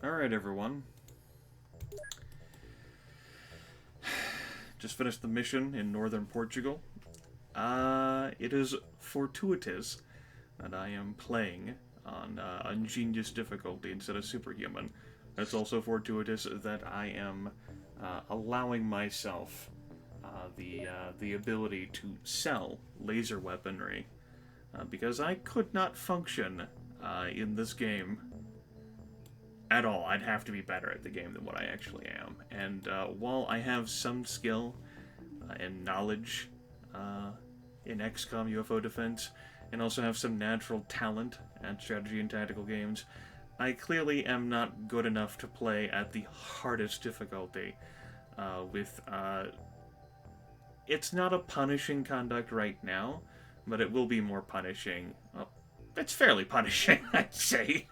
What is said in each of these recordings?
Alright, everyone. Just finished the mission in northern Portugal. It is fortuitous that I am playing on ingenious difficulty instead of superhuman. It's also fortuitous that I am allowing myself the ability to sell laser weaponry because I could not function in this game at all. I'd have to be better at the game than what I actually am. And while I have some skill and knowledge in XCOM UFO defense, and also have some natural talent at strategy and tactical games, I clearly am not good enough to play at the hardest difficulty it's not a punishing conduct right now, but it will be more punishing. Well, it's fairly punishing, I'd say.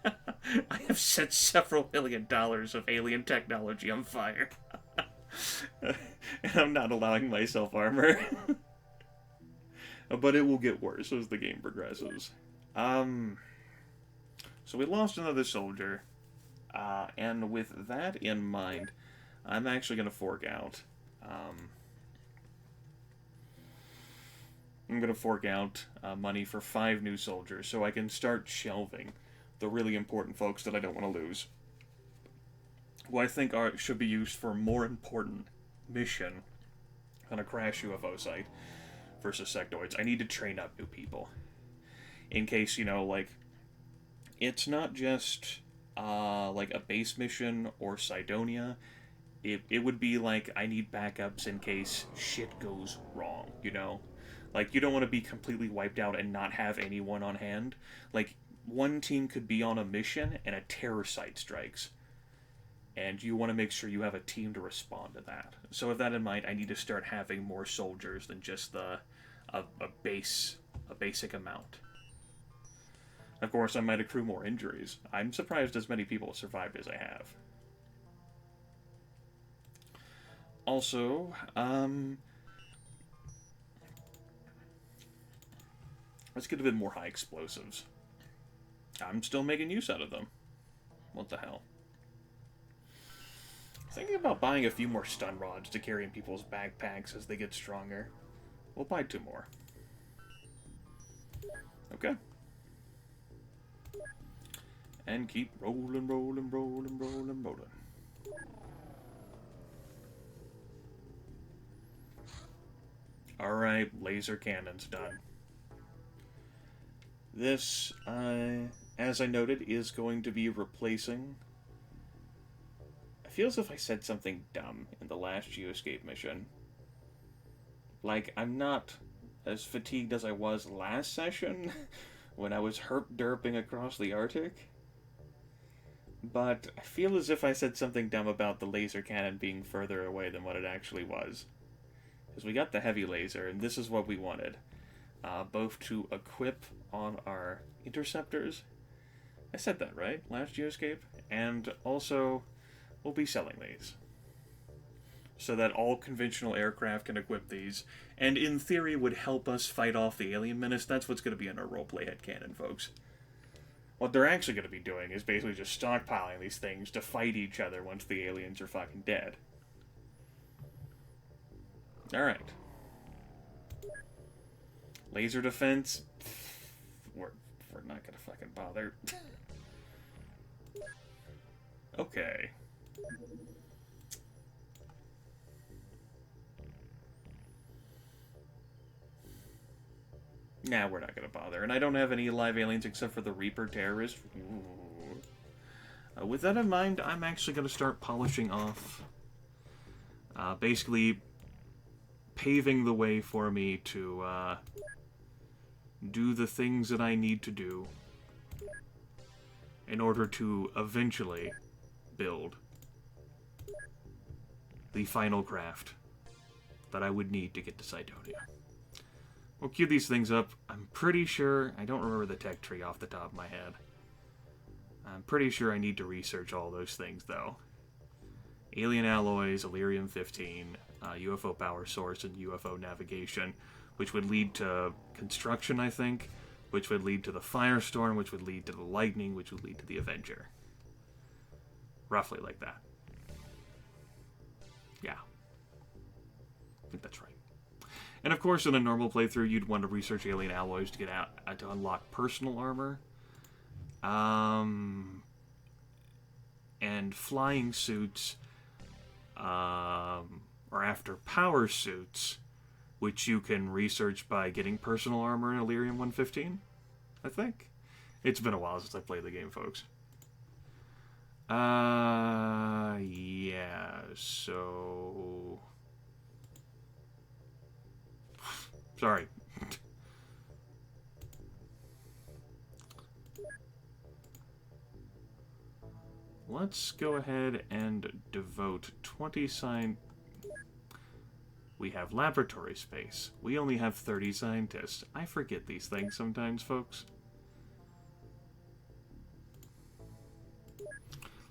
I have set several $1 million of alien technology on fire. And I'm not allowing myself armor. But it will get worse as the game progresses. So we lost another soldier. And with that in mind, I'm actually going to fork out. I'm going to fork out money for 5 new soldiers so I can start shelving the really important folks that I don't want to lose. Who I think should be used for a more important mission than a crash UFO site versus sectoids. I need to train up new people. In case, it's not just like a base mission or Cydonia. It would be like I need backups in case shit goes wrong, Like, you don't want to be completely wiped out and not have anyone on hand. Like, one team could be on a mission and a terror site strikes. And you want to make sure you have a team to respond to that. So with that in mind, I need to start having more soldiers than just a basic amount. Of course, I might accrue more injuries. I'm surprised as many people survived as I have. Also, let's get a bit more high explosives. I'm still making use out of them. What the hell? Thinking about buying a few more stun rods to carry in people's backpacks as they get stronger. We'll buy 2 more. Okay. And keep rolling. Alright, laser cannons done. This, as I noted, is going to be replacing... I feel as if I said something dumb in the last Geoscape mission. Like, I'm not as fatigued as I was last session, when I was herp-derping across the Arctic. But I feel as if I said something dumb about the laser cannon being further away than what it actually was. Because we got the heavy laser, and this is what we wanted. Both to equip on our interceptors. I said that, right? Last Geoscape? And also, we'll be selling these. So that all conventional aircraft can equip these, and in theory would help us fight off the alien menace. That's what's going to be in our roleplay headcanon, folks. What they're actually going to be doing is basically just stockpiling these things to fight each other once the aliens are fucking dead. Alright. Laser defense? We're not going to fucking bother. Okay. Nah, we're not going to bother. And I don't have any live aliens except for the Reaper terrorist. With that in mind, I'm actually going to start polishing off. Basically, paving the way for me to do the things that I need to do in order to eventually build the final craft that I would need to get to Cydonia. We'll queue these things up. I'm pretty sure... I don't remember the tech tree off the top of my head. I'm pretty sure I need to research all those things, though. Alien alloys, Illyrium-15, UFO power source, and UFO navigation, which would lead to construction, I think, which would lead to the Firestorm, which would lead to the Lightning, which would lead to the Avenger. Roughly like that. Yeah. I think that's right. And of course, in a normal playthrough, you'd want to research alien alloys to get out to unlock personal armor. And flying suits are after power suits, which you can research by getting personal armor in Illyrium 115, I think. It's been a while since I played the game, folks. Yeah, so... Sorry. Let's go ahead and devote 20 We have laboratory space. We only have 30 scientists. I forget these things sometimes, folks.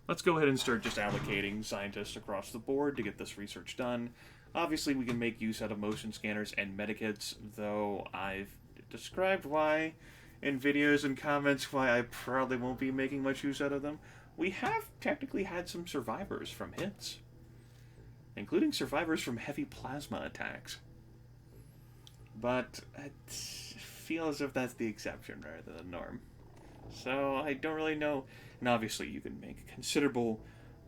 Let's go ahead and start just allocating scientists across the board to get this research done. Obviously, we can make use out of motion scanners and medikits, though I've described why in videos and comments why I probably won't be making much use out of them. We have technically had some survivors from hits, including survivors from heavy plasma attacks. But I feel as if that's the exception rather than the norm. So I don't really know. And obviously you can make considerable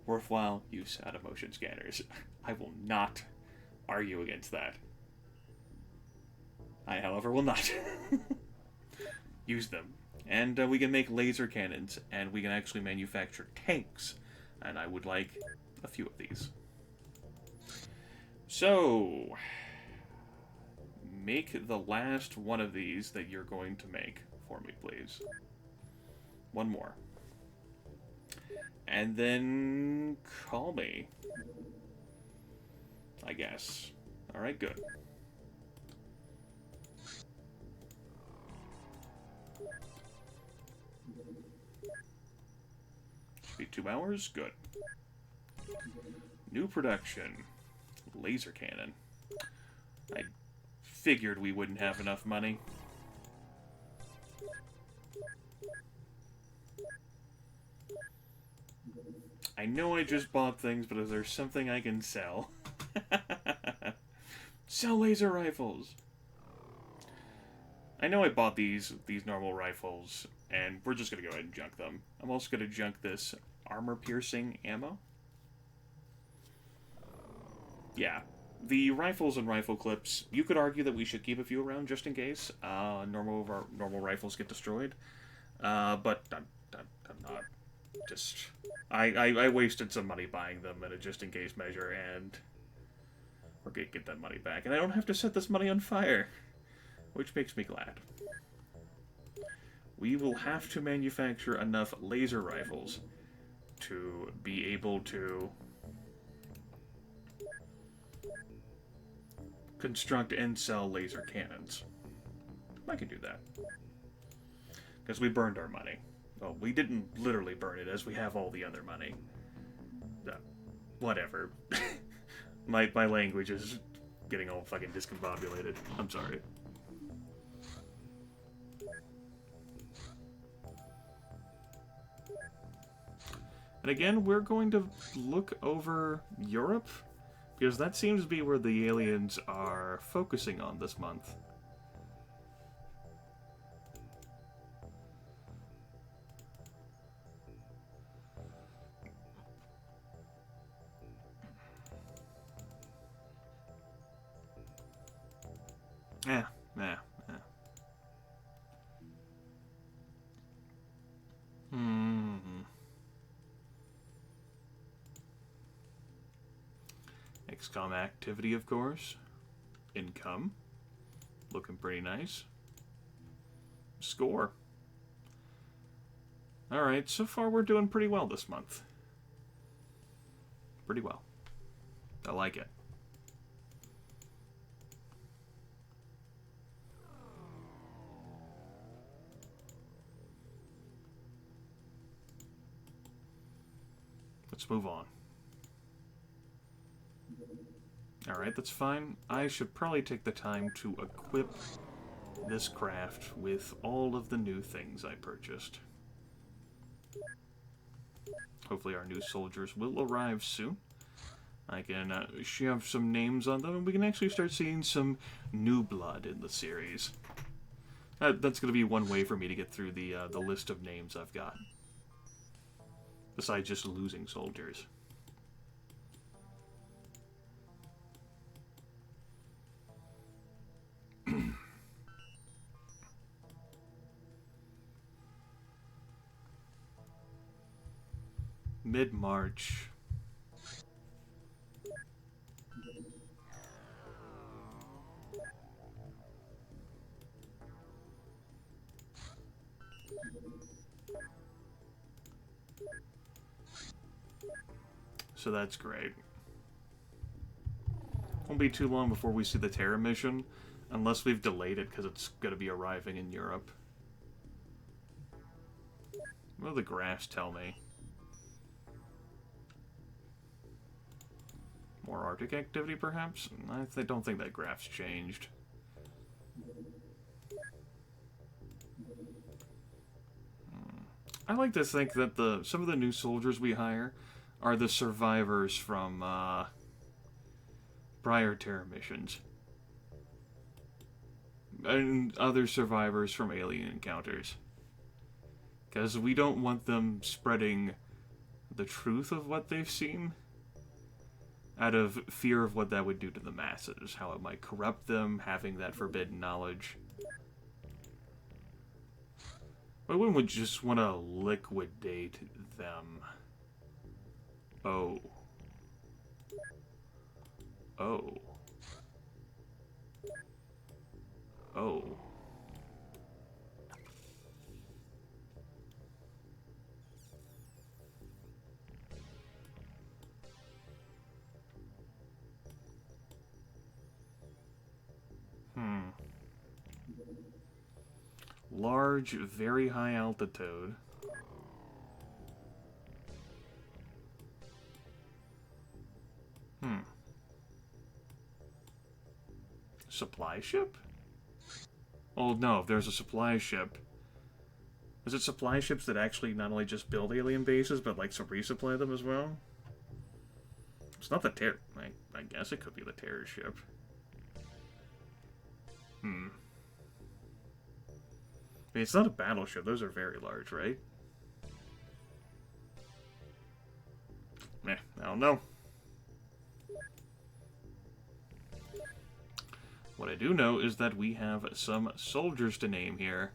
worthwhile use out of motion scanners. I will not argue against that. I, however, will not use them. And we can make laser cannons, and we can actually manufacture tanks. And I would like a few of these. So, make the last one of these that you're going to make for me, please. One more. And then call me, I guess. Alright, good. Should be 2 hours? Good. New production. Laser cannon. I figured we wouldn't have enough money. I know I just bought things, but is there something I can sell? Sell laser rifles! I know I bought these normal rifles, and we're just gonna go ahead and junk them. I'm also gonna junk this armor-piercing ammo. Yeah. The rifles and rifle clips, you could argue that we should keep a few around just in case normal rifles get destroyed. But I'm not. Just I wasted some money buying them in a just-in-case measure, and we're gonna get that money back. And I don't have to set this money on fire, which makes me glad. We will have to manufacture enough laser rifles to be able to construct and sell laser cannons. I can do that. Because we burned our money. Well, we didn't literally burn it, as we have all the other money. Whatever. my language is getting all fucking discombobulated. I'm sorry. And again, we're going to look over Europe, because that seems to be where the aliens are focusing on this month. Yeah. XCOM activity, of course. Income. Looking pretty nice. Score. Alright, so far we're doing pretty well this month. Pretty well. I like it. Let's move on. Alright, that's fine. I should probably take the time to equip this craft with all of the new things I purchased. Hopefully our new soldiers will arrive soon. I can shove some names on them, and we can actually start seeing some new blood in the series. That's going to be one way for me to get through the list of names I've got. Besides just losing soldiers. Mid-March. So that's great. Won't be too long before we see the Terra mission, unless we've delayed it because it's going to be arriving in Europe. What do the graphs tell me? More Arctic activity, perhaps? I don't think that graph's changed. I like to think that some of the new soldiers we hire are the survivors from prior Terra missions. And other survivors from alien encounters. Because we don't want them spreading the truth of what they've seen out of fear of what that would do to the masses, how it might corrupt them, having that forbidden knowledge. But we would just want to liquidate them. Oh. Oh. Oh. Large, very high altitude. Supply ship? Oh no, if there's a supply ship. Is it supply ships that actually not only just build alien bases, but like to resupply them as well? It's not the Terror. I guess it could be the Terror ship. I mean, it's not a battleship. Those are very large, right? I don't know. What I do know is that we have some soldiers to name here.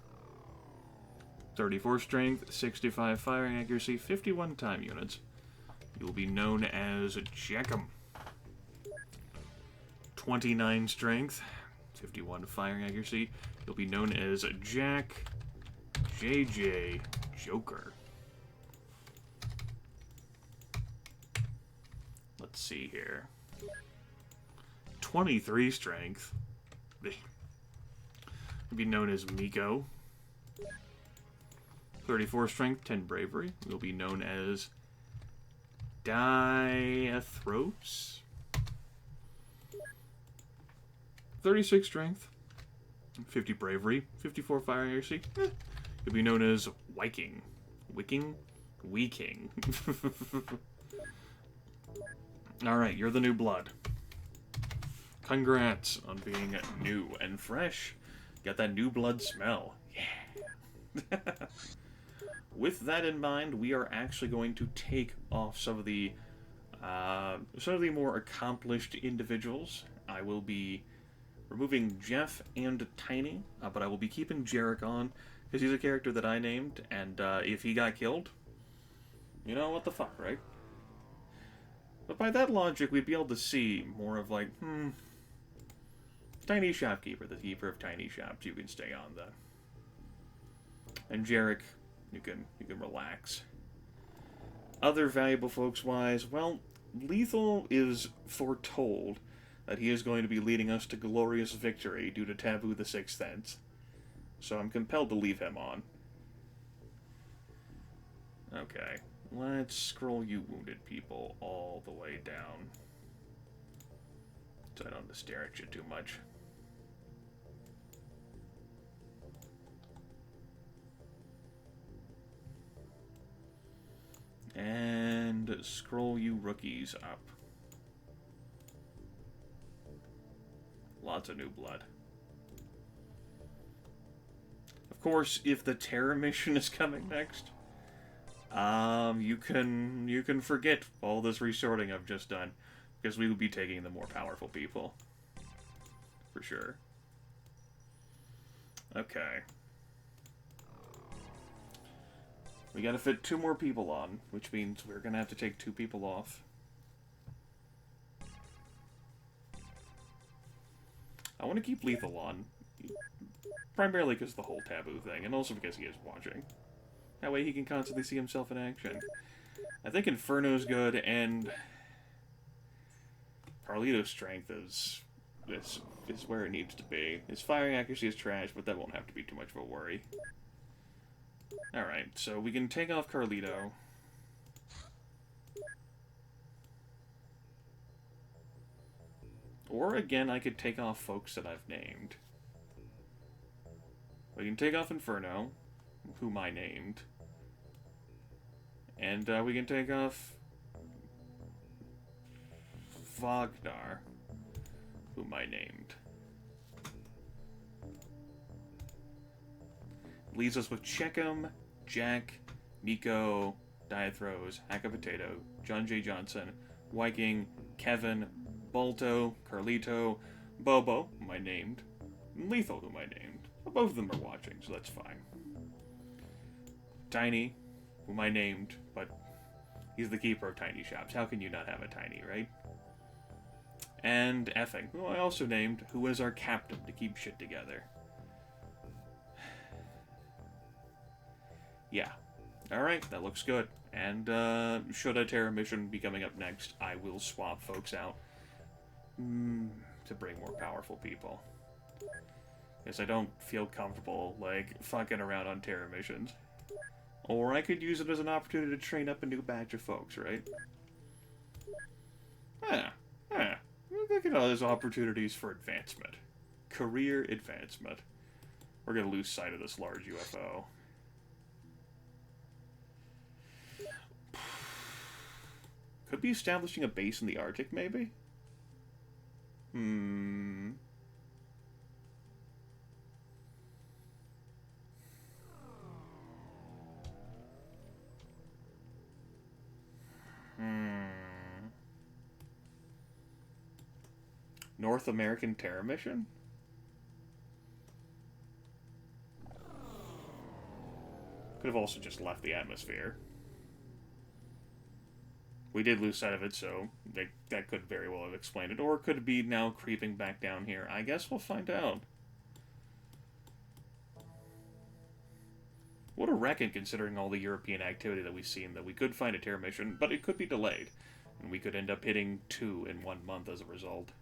34 strength, 65 firing accuracy, 51 time units. You'll be known as Jackham. 29 strength, 51 firing accuracy. You'll be known as Jack JJ Joker. Let's see here. 23 strength. You'll be known as Miko. 34 strength, 10 bravery. You'll be known as Diathros. 36 strength, 50 bravery, 54 firing accuracy. You'll be known as Viking. Weeking. Alright, you're the new blood. Congrats on being new and fresh. Got that new blood smell. Yeah. With that in mind, we are actually going to take off some of the more accomplished individuals. I will be removing Jeff and Tiny, but I will be keeping Jarek on, because he's a character that I named, and if he got killed, you know, what the fuck, right? But by that logic, we'd be able to see more of, like, Tiny Shopkeeper, the keeper of tiny shops, you can stay on then. And Jarek, you can relax. Other valuable folks-wise, well, Lethal is foretold that he is going to be leading us to glorious victory due to Taboo the Sixth Sense. So I'm compelled to leave him on. Okay, let's scroll you wounded people all the way down, so I don't have to stare at you too much. and scroll you rookies up. Lots of new blood. Of course, if the Terror mission is coming next, you can forget all this resorting I've just done, because we will be taking the more powerful people. For sure. Okay. We gotta fit 2 more people on, which means we're gonna have to take 2 people off. I want to keep Lethal on, primarily because of the whole taboo thing, and also because he is watching. That way he can constantly see himself in action. I think Inferno's good, and Carlito's strength is where it needs to be. His firing accuracy is trash, but that won't have to be too much of a worry. Alright, so we can take off Carlito. Or, again, I could take off folks that I've named. We can take off Inferno, whom I named. And we can take off Wagner, whom I named. Leaves us with Checkham, Jack, Nico, Diathros, Hackapotato, John J. Johnson, Viking, Kevin, Balto, Carlito, Bobo, whom I named, and Lethal, whom I named. Both of them are watching, so that's fine. Tiny, whom I named, but he's the keeper of tiny shops. How can you not have a Tiny, right? And Effing, who I also named, who is our captain to keep shit together. Yeah. Alright, that looks good. And, should a Terror mission be coming up next, I will swap folks out to bring more powerful people. Because I don't feel comfortable, like, fucking around on Terror missions. Or I could use it as an opportunity to train up a new batch of folks, right? Look at all those opportunities for advancement. Career advancement. We're gonna lose sight of this large UFO. Could be establishing a base in the Arctic, maybe? North American Terror mission? Could have also just left the atmosphere. We did lose sight of it, so that could very well have explained it. Or it could be now creeping back down here. I guess we'll find out. What a reckon, considering all the European activity that we've seen, that we could find a Terror mission, but it could be delayed. And we could end up hitting 2 in 1 month as a result.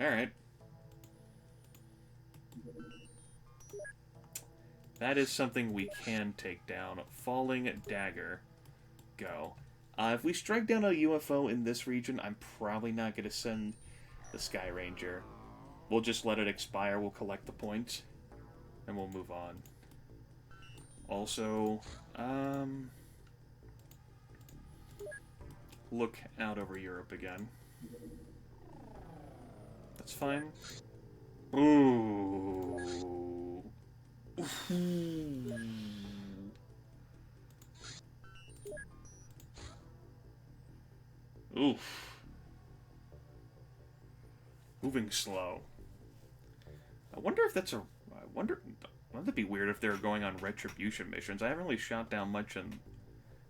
Alright. That is something we can take down. Falling Dagger. Go. If we strike down a UFO in this region, I'm probably not going to send the Sky Ranger. We'll just let it expire, we'll collect the points, and we'll move on. Also, look out over Europe again. That's fine. Ooh. Oof. Moving slow. I wonder if that's a... wouldn't that be weird if they're going on retribution missions? I haven't really shot down much in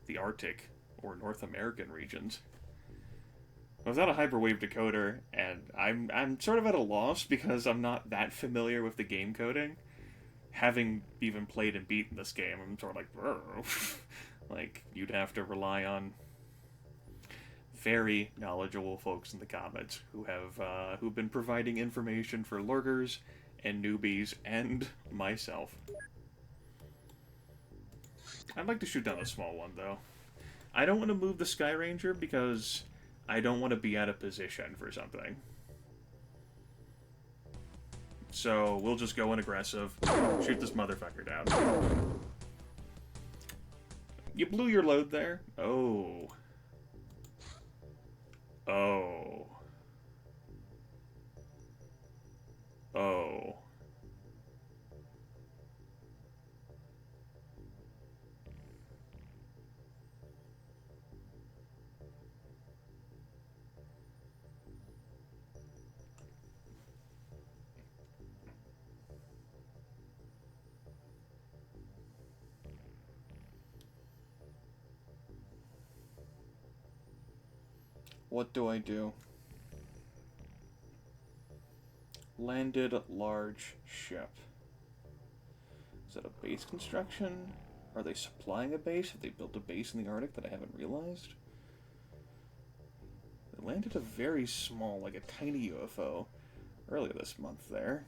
the Arctic or North American regions. I was at a hyperwave decoder, and I'm sort of at a loss because I'm not that familiar with the game coding. Having even played and beaten this game, I'm sort of like, like, you'd have to rely on very knowledgeable folks in the comments who have who've been providing information for lurkers and newbies and myself. I'd like to shoot down a small one, though. I don't want to move the Sky Ranger because I don't want to be out of position for something. So we'll just go in aggressive, shoot this motherfucker down. You blew your load there? Oh. Oh. Oh. What do I do? Landed large ship. Is that a base construction? Are they supplying a base? Have they built a base in the Arctic that I haven't realized? They landed a very small, like a tiny UFO earlier this month there.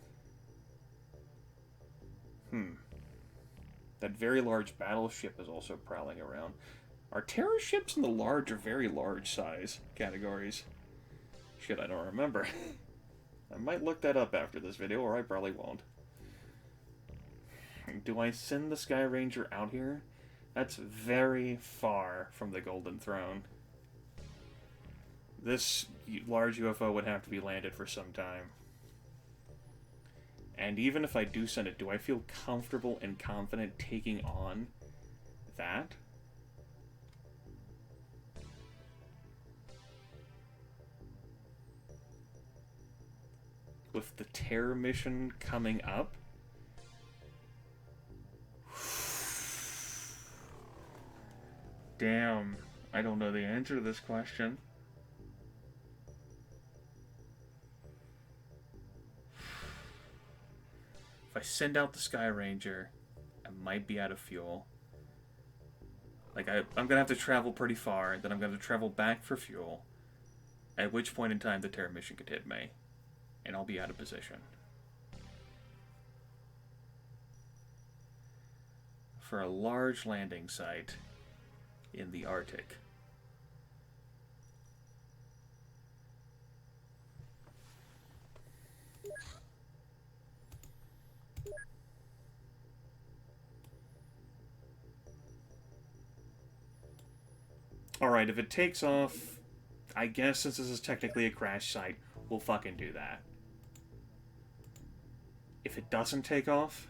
That very large battleship is also prowling around. Are terror ships in the large or very large size categories? Shit, I don't remember. I might look that up after this video, or I probably won't. Do I send the Sky Ranger out here? That's very far from the Golden Throne. This large UFO would have to be landed for some time. And even if I do send it, do I feel comfortable and confident taking on that? With the terror mission coming up? Damn, I don't know the answer to this question. If I send out the Sky Ranger, I might be out of fuel. Like, I'm gonna have to travel pretty far, then I'm gonna travel back for fuel, at which point in time the terror mission could hit me, and I'll be out of position. For a large landing site in the Arctic. Alright, if it takes off, I guess since this is technically a crash site, we'll fucking do that. If it doesn't take off...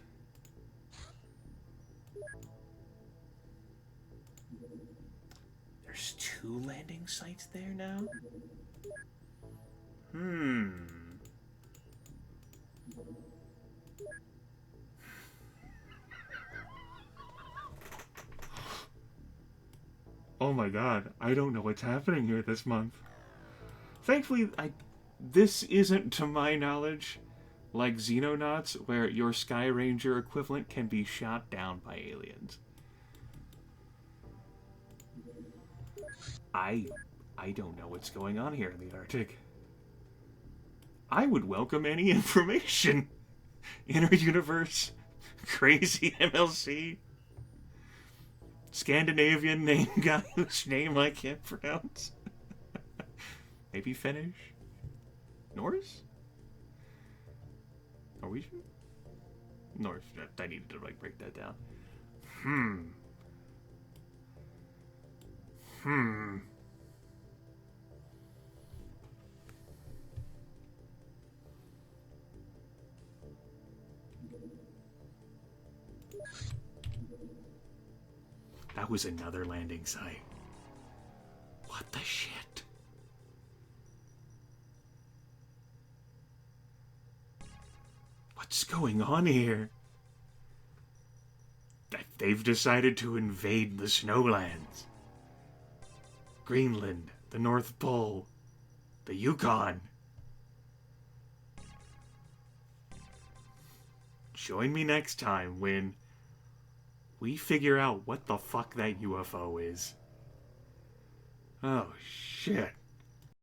There's 2 landing sites there now? Oh my god, I don't know what's happening here this month. Thankfully, this isn't, to my knowledge, like Xenonauts, where your Sky Ranger equivalent can be shot down by aliens. I don't know what's going on here in the Arctic. I would welcome any information. Inter-universe, crazy MLC, Scandinavian name guy whose name I can't pronounce. Maybe Finnish? Norse? Norwegian? Norse. I needed to break that down. That was another landing site. What the shit? What's going on here? They've decided to invade the Snowlands. Greenland, the North Pole, the Yukon. Join me next time when we figure out what the fuck that UFO is. Oh, shit.